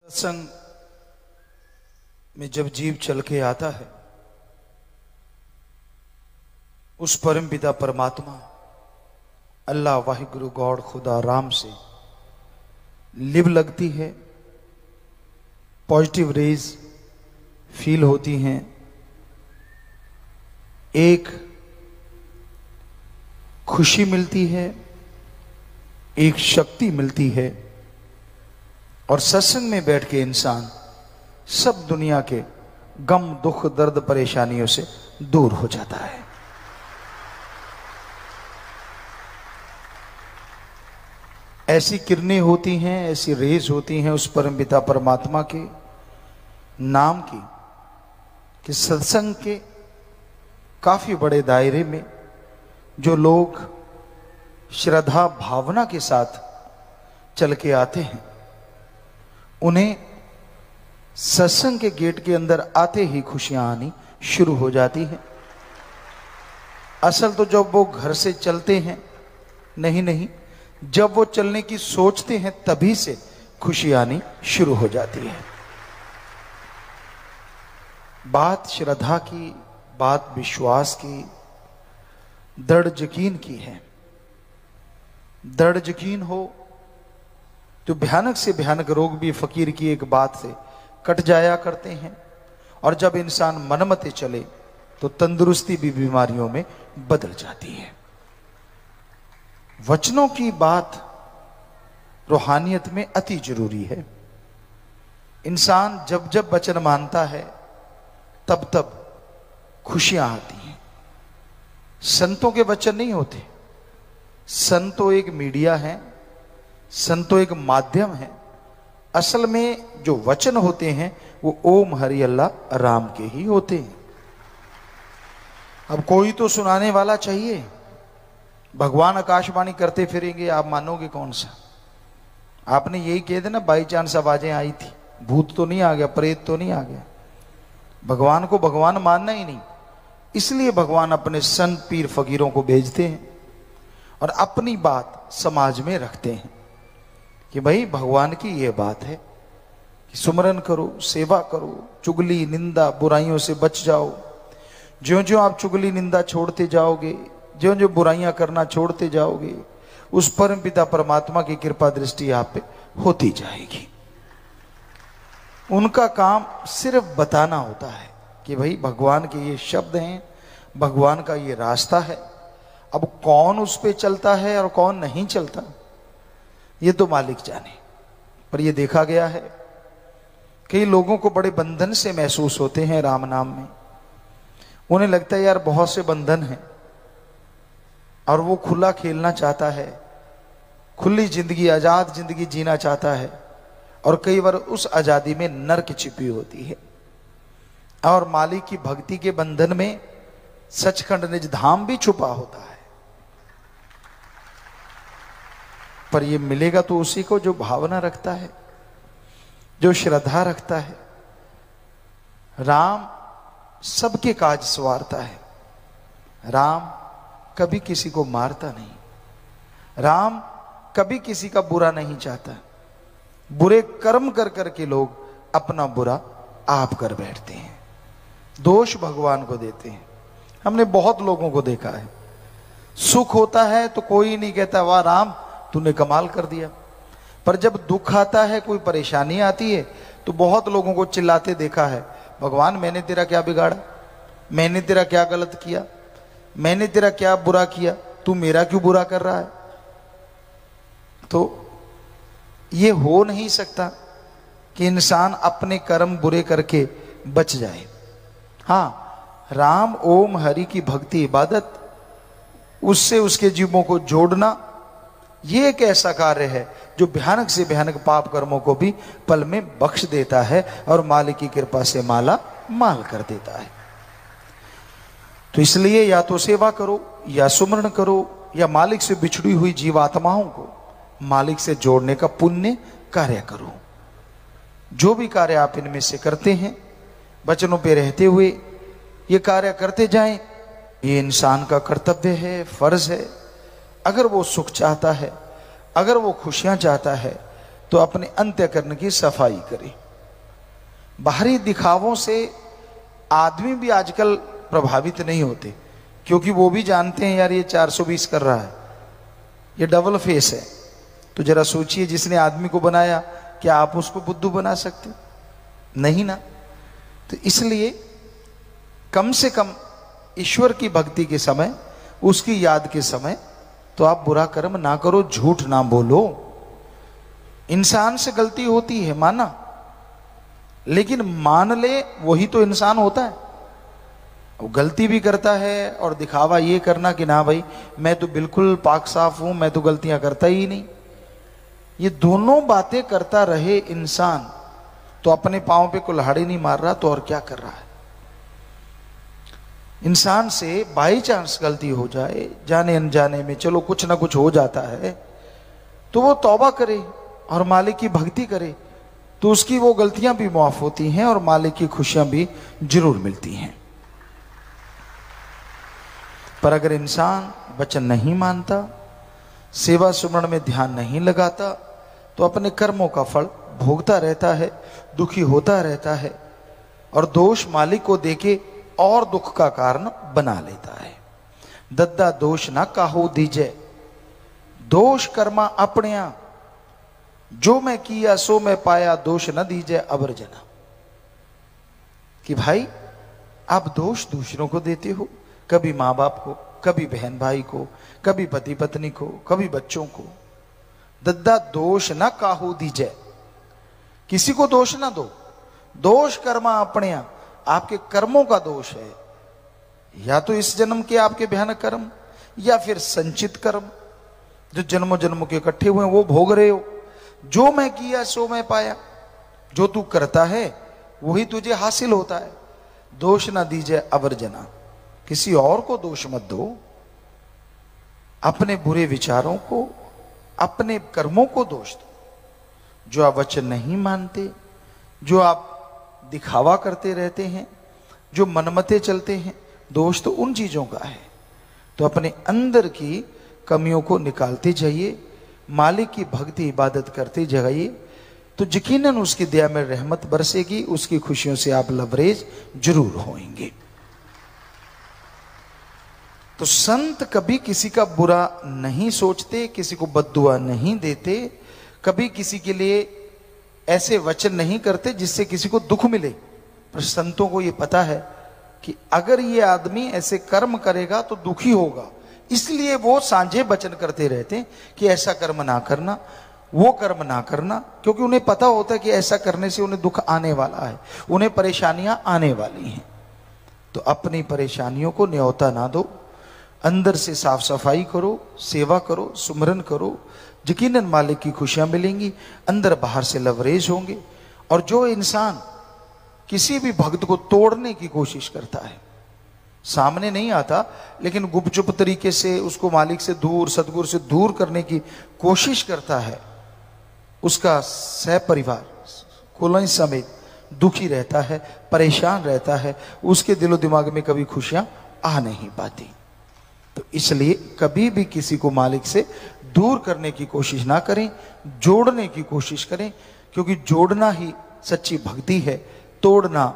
सत्संग में जब जीव चल के आता है, उस परम पिता परमात्मा अल्लाह वाहिगुरु गॉड खुदा राम से लिव लगती है, पॉजिटिव रेज फील होती हैं, एक खुशी मिलती है, एक शक्ति मिलती है और सत्संग में बैठ के इंसान सब दुनिया के गम दुख दर्द परेशानियों से दूर हो जाता है। ऐसी किरणें होती हैं, ऐसी रेज होती हैं उस परम पिता परमात्मा के नाम की कि सत्संग के काफी बड़े दायरे में जो लोग श्रद्धा भावना के साथ चल के आते हैं, उन्हें सत्संग के गेट के अंदर आते ही खुशियां आनी शुरू हो जाती हैं। असल तो जब वो घर से चलते हैं, नहीं, जब वो चलने की सोचते हैं तभी से खुशी आनी शुरू हो जाती है। बात श्रद्धा की, बात विश्वास की, दृढ़ यकीन की है। दृढ़ यकीन हो तो भयानक से भयानक रोग भी फकीर की एक बात से कट जाया करते हैं, और जब इंसान मनमते चले तो तंदुरुस्ती भी बीमारियों में बदल जाती है। वचनों की बात रूहानियत में अति जरूरी है। इंसान जब जब वचन मानता है तब तब खुशियां आती हैं। संतों के वचन नहीं होते, संत तो एक मीडिया है, संत तो एक माध्यम है। असल में जो वचन होते हैं वो ओम हरि अल्लाह राम के ही होते हैं। अब कोई तो सुनाने वाला चाहिए। भगवान आकाशवाणी करते फिरेंगे, आप मानोगे कौन सा? आपने यही कह देना बाई चांस आवाजें आई थी, भूत तो नहीं आ गया, प्रेत तो नहीं आ गया। भगवान को भगवान मानना ही नहीं, इसलिए भगवान अपने संत पीर फकीरों को भेजते हैं और अपनी बात समाज में रखते हैं कि भाई भगवान की यह बात है कि सुमरन करो, सेवा करो, चुगली निंदा बुराइयों से बच जाओ। ज्यों ज्यों आप चुगली निंदा छोड़ते जाओगे, ज्यों ज्यों बुराइयां करना छोड़ते जाओगे, उस परम पिता परमात्मा की कृपा दृष्टि आप पे होती जाएगी। उनका काम सिर्फ बताना होता है कि भाई भगवान के ये शब्द हैं, भगवान का ये रास्ता है। अब कौन उस पे चलता है और कौन नहीं चलता, ये तो मालिक जाने। पर ये देखा गया है कई लोगों को बड़े बंधन से महसूस होते हैं राम नाम में। उन्हें लगता है यार बहुत से बंधन हैं और वो खुला खेलना चाहता है, खुली जिंदगी, आजाद जिंदगी जीना चाहता है, और कई बार उस आजादी में नर्क छिपी होती है। और मालिक की भक्ति के बंधन में सचखंड निज धाम भी छुपा होता है। पर ये मिलेगा तो उसी को जो भावना रखता है, जो श्रद्धा रखता है। राम सबके काज संवारता है। राम कभी किसी को मारता नहीं। राम कभी किसी का बुरा नहीं चाहता। बुरे कर्म कर करके लोग अपना बुरा आप कर बैठते हैं, दोष भगवान को देते हैं। हमने बहुत लोगों को देखा है, सुख होता है तो कोई नहीं कहता वाह राम तूने कमाल कर दिया, पर जब दुख आता है, कोई परेशानी आती है, तो बहुत लोगों को चिल्लाते देखा है, भगवान मैंने तेरा क्या बिगाड़ा, मैंने तेरा क्या गलत किया, मैंने तेरा क्या बुरा किया, तू मेरा क्यों बुरा कर रहा है। तो ये हो नहीं सकता कि इंसान अपने कर्म बुरे करके बच जाए। हाँ, राम ओम हरि की भक्ति इबादत, उससे उसके जीवों को जोड़ना, ये एक ऐसा कार्य है जो भयानक से भयानक पाप कर्मों को भी पल में बख्श देता है और मालिक की कृपा से माला माल कर देता है। तो इसलिए या तो सेवा करो, या सुमरण करो, या मालिक से बिछड़ी हुई जीवात्माओं को मालिक से जोड़ने का पुण्य कार्य करो। जो भी कार्य आप इनमें से करते हैं, वचनों पे रहते हुए ये कार्य करते जाएं, ये इंसान का कर्तव्य है, फर्ज है। अगर वो सुख चाहता है, अगर वो खुशियां चाहता है, तो अपने अंतःकरण की सफाई करे। बाहरी दिखावों से आदमी भी आजकल प्रभावित नहीं होते, क्योंकि वो भी जानते हैं यार ये 420 कर रहा है, ये डबल फेस है। तो जरा सोचिए, जिसने आदमी को बनाया, क्या आप उसको बुद्धू बना सकते? नहीं ना। तो इसलिए कम से कम ईश्वर की भक्ति के समय, उसकी याद के समय तो आप बुरा कर्म ना करो, झूठ ना बोलो। इंसान से गलती होती है, माना, लेकिन मान ले वही तो इंसान होता है। वो गलती भी करता है और दिखावा ये करना कि ना भाई मैं तो बिल्कुल पाक साफ हूं, मैं तो गलतियां करता ही नहीं। ये दोनों बातें करता रहे इंसान तो अपने पांव पे कुल्हाड़ी नहीं मार रहा तो और क्या कर रहा है। इंसान से बाई चांस गलती हो जाए, जाने अनजाने में, चलो कुछ ना कुछ हो जाता है, तो वो तौबा करे और मालिक की भक्ति करे, तो उसकी वो गलतियां भी माफ होती हैं और मालिक की खुशियां भी जरूर मिलती हैं। पर अगर इंसान वचन नहीं मानता, सेवा सुमरण में ध्यान नहीं लगाता, तो अपने कर्मों का फल भोगता रहता है, दुखी होता रहता है और दोष मालिक को देके और दुख का कारण बना लेता है। दद्दा दोष ना काहू दीजे, दोष कर्मा अपनिया, जो मैं किया सो मैं पाया, दोष न दीजे अबरजना। कि भाई आप दोष दूसरों को देते हो, कभी माँ बाप को, कभी बहन भाई को, कभी पति पत्नी को, कभी बच्चों को। दद्दा दोष ना काहू दीजे, किसी को दोष ना दो। दोष कर्मा अपनिया, आपके कर्मों का दोष है, या तो इस जन्म के आपके भयानक कर्म, या फिर संचित कर्म जो जन्मों जन्मों के इकट्ठे हुए वो भोग रहे हो। जो मैं किया सो मैं पाया, जो तू करता है वही तुझे हासिल होता है। दोष ना दीजिए अवर्जना, किसी और को दोष मत दो, अपने बुरे विचारों को, अपने कर्मों को दोष दो। जो आप वचन नहीं मानते, जो आप दिखावा करते रहते हैं, जो मनमते चलते हैं, दोष तो उन चीजों का है। तो अपने अंदर की कमियों को निकालते जाइए, मालिक की भक्ति इबादत करते जाइए, तो यकीनन उसकी दया में रहमत बरसेगी, उसकी खुशियों से आप लबरेज जरूर होंगे। तो संत कभी किसी का बुरा नहीं सोचते, किसी को बद्दुआ नहीं देते, कभी किसी के लिए ऐसे वचन नहीं करते जिससे किसी को दुख मिले। पर संतों को यह पता है कि अगर ये आदमी ऐसे कर्म करेगा तो दुखी होगा, इसलिए वो सांझे वचन करते रहते हैं कि ऐसा कर्म ना करना, वो कर्म ना करना, क्योंकि उन्हें पता होता है कि ऐसा करने से उन्हें दुख आने वाला है, उन्हें परेशानियां आने वाली हैं। तो अपनी परेशानियों को न्योता ना दो, अंदर से साफ सफाई करो, सेवा करो, सुमरन करो, यकीनन मालिक की खुशियां मिलेंगी, अंदर बाहर से लवरेज होंगे। और जो इंसान किसी भी भक्त को तोड़ने की कोशिश करता है, सामने नहीं आता लेकिन गुपचुप तरीके से उसको मालिक से दूर, सदगुरु से दूर करने की कोशिश करता है, उसका सहपरिवार कुल समेत दुखी रहता है, परेशान रहता है, उसके दिलो दिमाग में कभी खुशियां आ नहीं पाती। तो इसलिए कभी भी किसी को मालिक से दूर करने की कोशिश ना करें, जोड़ने की कोशिश करें, क्योंकि जोड़ना ही सच्ची भक्ति है, तोड़ना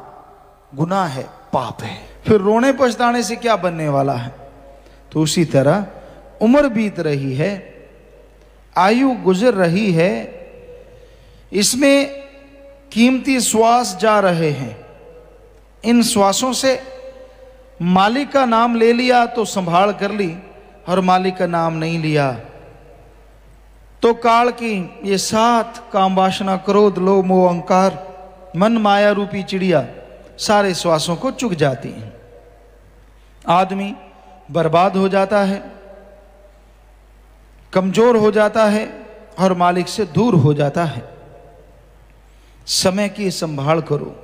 गुनाह है, पाप है। फिर रोने पछताने से क्या बनने वाला है। तो उसी तरह उम्र बीत रही है, आयु गुजर रही है, इसमें कीमती श्वास जा रहे हैं, इन श्वासों से मालिक का नाम ले लिया तो संभाल कर ली, और मालिक का नाम नहीं लिया तो काल की ये 7 काम वासना, क्रोध, लोभ, मोह, अहंकार, मन माया रूपी चिड़िया सारे श्वासों को चुग जाती हैं। आदमी बर्बाद हो जाता है, कमजोर हो जाता है और मालिक से दूर हो जाता है। समय की संभाल करो,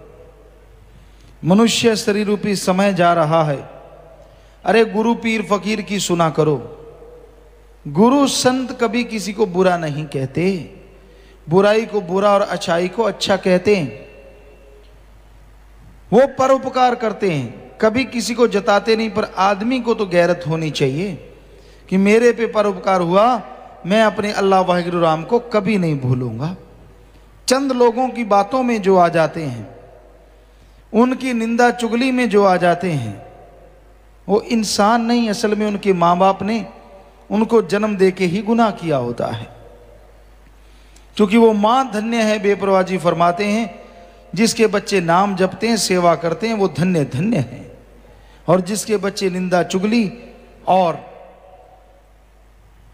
मनुष्य शरीर रूपी समय जा रहा है। अरे गुरु पीर फकीर की सुना करो। गुरु संत कभी किसी को बुरा नहीं कहते, बुराई को बुरा और अच्छाई को अच्छा कहते हैं। वो परोपकार करते हैं, कभी किसी को जताते नहीं। पर आदमी को तो गैरत होनी चाहिए कि मेरे पे परोपकार हुआ, मैं अपने अल्लाह वाहिगुरु राम को कभी नहीं भूलूंगा। चंद लोगों की बातों में जो आ जाते हैं, उनकी निंदा चुगली में जो आ जाते हैं, वो इंसान नहीं, असल में उनके माँ बाप ने उनको जन्म दे के ही गुनाह किया होता है। क्योंकि वो माँ धन्य है, बेपरवाह जी फरमाते हैं, जिसके बच्चे नाम जपते हैं, सेवा करते हैं, वो धन्य धन्य है। और जिसके बच्चे निंदा चुगली और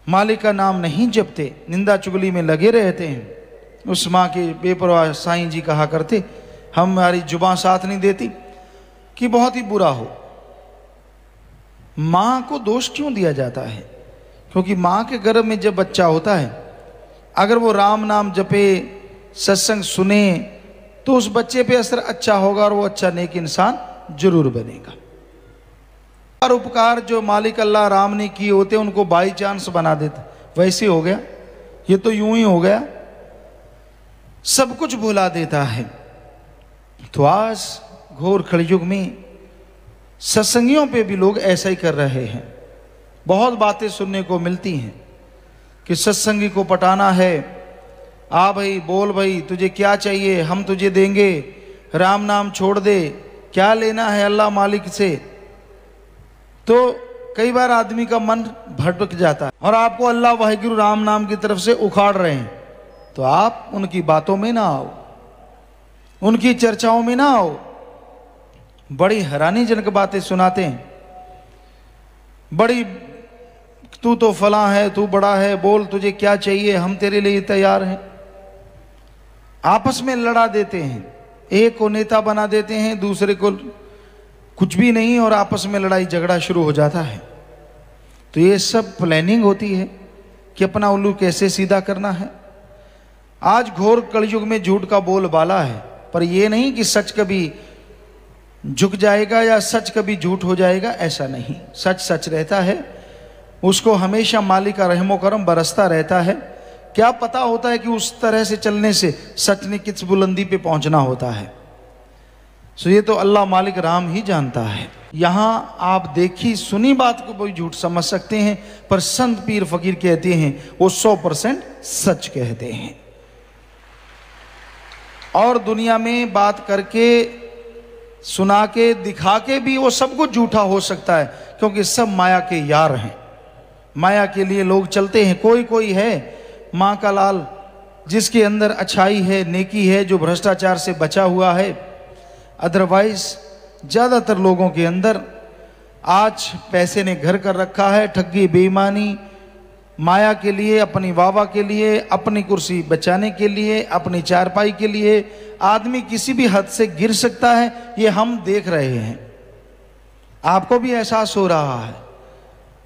मालिक का नाम नहीं जपते, निंदा चुगली में लगे रहते हैं, उस माँ के बेपरवाह साईं जी कहा करते, हमारी जुबान साथ नहीं देती कि बहुत ही बुरा हो। माँ को दोष क्यों दिया जाता है? क्योंकि माँ के गर्भ में जब बच्चा होता है, अगर वो राम नाम जपे, सत्संग सुने, तो उस बच्चे पे असर अच्छा होगा और वो अच्छा नेक इंसान जरूर बनेगा। और उपकार जो मालिक अल्लाह राम ने किए होते उनको बाई चांस बना देता, वैसे हो गया, ये तो यूं ही हो गया, सब कुछ भुला देता है। तो आज घोर कलयुग में सत्संगियों पे भी लोग ऐसा ही कर रहे हैं। बहुत बातें सुनने को मिलती हैं कि सत्संगी को पटाना है, आ भाई बोल भाई तुझे क्या चाहिए, हम तुझे देंगे, राम नाम छोड़ दे, क्या लेना है अल्लाह मालिक से। तो कई बार आदमी का मन भटक जाता है और आपको अल्लाह वाहिगुरु राम नाम की तरफ से उखाड़ रहे हैं, तो आप उनकी बातों में ना आओ, उनकी चर्चाओं में ना आओ। बड़ी हैरानीजनक बातें सुनाते हैं, बड़ी तू तो फला है, तू बड़ा है, बोल तुझे क्या चाहिए, हम तेरे लिए तैयार हैं। आपस में लड़ा देते हैं, एक को नेता बना देते हैं, दूसरे को कुछ भी नहीं, और आपस में लड़ाई झगड़ा शुरू हो जाता है। तो ये सब प्लानिंग होती है कि अपना उल्लू कैसे सीधा करना है। आज घोर कलयुग में झूठ का बोलबाला है, पर यह नहीं कि सच कभी झुक जाएगा या सच कभी झूठ हो जाएगा, ऐसा नहीं। सच सच रहता है, उसको हमेशा मालिक का रहमो करम बरसता रहता है। क्या पता होता है कि उस तरह से चलने से सच ने किस बुलंदी पे पहुंचना होता है। सो ये तो अल्लाह मालिक राम ही जानता है। यहां आप देखी सुनी बात को कोई झूठ समझ सकते हैं, पर संत पीर फकीर कहते हैं वो 100% सच कहते हैं। और दुनिया में बात करके, सुना के, दिखा के भी वो सब कुछ झूठा हो सकता है, क्योंकि सब माया के यार हैं। माया के लिए लोग चलते हैं। कोई कोई है माँ का लाल, जिसके अंदर अच्छाई है, नेकी है, जो भ्रष्टाचार से बचा हुआ है। अदरवाइज ज़्यादातर लोगों के अंदर आज पैसे ने घर कर रखा है, ठगी बेईमानी, माया के लिए, अपनी वाहवाह के लिए, अपनी कुर्सी बचाने के लिए, अपनी चारपाई के लिए आदमी किसी भी हद से गिर सकता है। ये हम देख रहे हैं, आपको भी एहसास हो रहा है।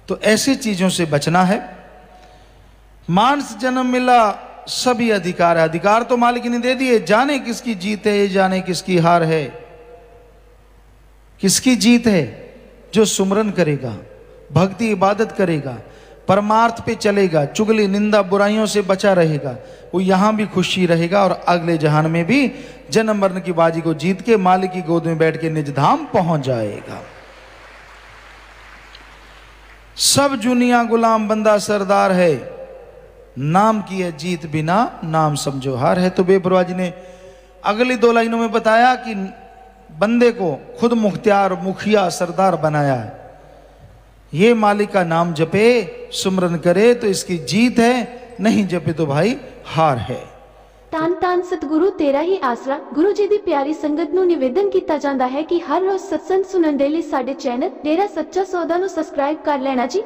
तो ऐसी चीजों से बचना है। मानस जन्म मिला सभी अधिकार है, अधिकार तो मालिक ने दे दिए। जाने किसकी जीत है, जाने किसकी हार है। किसकी जीत है? जो सुमरन करेगा, भक्ति इबादत करेगा, परमार्थ पे चलेगा, चुगली निंदा बुराइयों से बचा रहेगा, वो यहां भी खुशी रहेगा और अगले जहान में भी जन्म मरण की बाजी को जीत के मालिक की गोद में बैठ के निज धाम पहुंच जाएगा। सब दुनिया गुलाम बंदा सरदार है, नाम की है जीत बिना नाम समझो हार है। तो बेपरवाह जी ने अगली 2 लाइनों में बताया कि बंदे को खुद मुख्तियार, मुखिया, सरदार बनाया है। ये मालिक का नाम जपे, सुमरन करे तो इसकी जीत है, नहीं जपे तो भाई हार है। तान तान सतगुरु तेरा ही आसरा। गुरु जी दी प्यारी संगत नूं निवेदन किया जाता है कि हर रोज सत्संग सुनन दे लई साडे चैनल डेरा सच्चा सौदा नूं सबसक्राइब कर लेना जी।